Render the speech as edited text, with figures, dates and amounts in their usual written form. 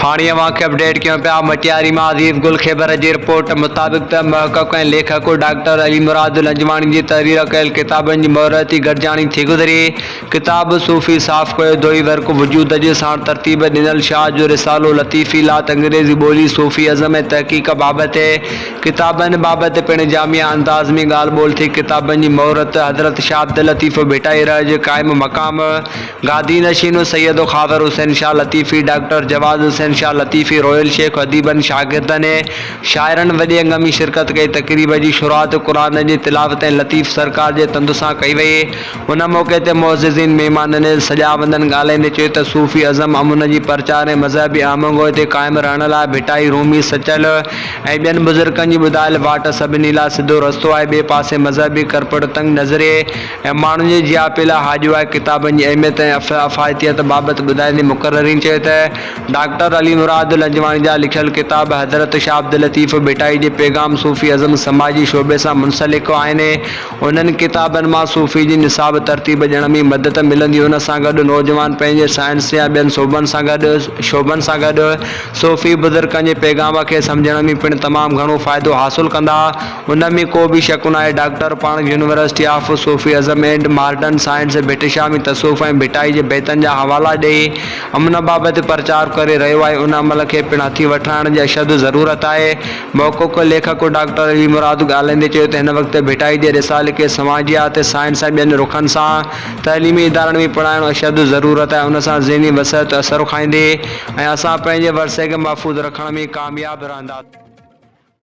हाणे वाक़ अपडेट क्यों पिया मटियारी में आज़ीज़ गुल ख़ैबर जी रिपोर्ट मुताबिक़ त महक़क़ ऐं लेखक डॉक्टर अली मुराद लंजवाणी जी तहरीर कयल किताबनि जी मोहरती गॾिजाणी थी गुज़री। किताब सूफ़ी साफ़ कयो दोई वर्क वजूद जे साण तरतीब ॾिनल शाह जो रिसालो लतीफ़ी लात अंग्रेज़ी ॿोली सूफ़ी अज़म ऐं तहक़ीक़ बाबति किताबनि बाबति पिणु जामिया अंदाज़ में ॻाल्हि ॿोल थी। किताबनि जी मोहरत हज़रत शाह अब्दुल लतीफ़ भेटाई रज क़ाइम मक़ाम गादी नशीन सैयद ख़ावर हुसैन शाह लतीफ़ी डॉक्टर जवाद हुसैन शाह लतीफ़ी रॉयल शेख अदीबन शागिर्दनि शाइरनि वॾे अंग में शिरकत कई। तक़रीब की शुरूआत क़ुरान जी तिलावत लतीफ़ सरकार के तंद से कई वई। उन मौके ते मोअज़्ज़िज़ीन मेहमाननि सजावंदनि ॻाल्हाईंदे चयो त सूफ़ी अज़म अमुन जी प्रचार ऐं मज़हबी आमंगो ते क़ाइम रहण लाइ भिटाई रूमी सचल ऐं ॿियनि बुज़ुर्गनि जी ॿुधायल वाट सभिनी लाइ सिधो रस्तो आहे। ॿिए पासे मज़हबी करपड़ तंग नज़रे ऐं माण्हुनि जी जियापे लाइ हाजियो आहे। किताबनि जी अहमियत ऐं अफ़ायतियत बाबति ॿुधाईंदे मुक़ररीन चयो त डॉक्टर अली मुराद लंजवाणी जा लिखियल किताब हज़रत शाह अब्दुल लतीफ़ भेटाई जे पैगाम सूफ़ी अज़म समाजी शोबे सां मुंसलिक आहिनि। उन्हनि किताबनि मां सूफ़ी जी निसाब तरतीब ॾियण में मदद मिलंदी। उन सां गॾु नौजवान पंहिंजे साइंस या ॿियनि शोबनि सां गॾु सूफ़ी बुज़ुर्गनि जे पैगाम खे सम्झण में पिणु तमामु घणो फ़ाइदो हासिलु कंदा। उन में को बि शक न आहे। डॉक्टर पाण university of Sufi Azam and modern science भिटशा में तसूफ़ ऐं भिटाई जे बैतनि जा हवाला ॾेई अमन बाबति प्रचार करे रहियो आहे। उन अमल खे पिणु हथी वठाइण जी अशद ज़रूरत आहे। महक़क़ लेखक डॉक्टर अली मुराद ॻाल्हाईंदे चयो त हिन वक़्तु भिटाई जे रिसाले खे समाजियात साइंस ऐं ॿियनि रुखनि सां तइलीमी इदारनि में पढ़ाइण अशद ज़रूरत आहे। उन सां ज़हनी वसअत असरु खाईंदी ऐं असां पंहिंजे वरसे खे महफ़ूज़ रखण में कामयाबु रहंदा।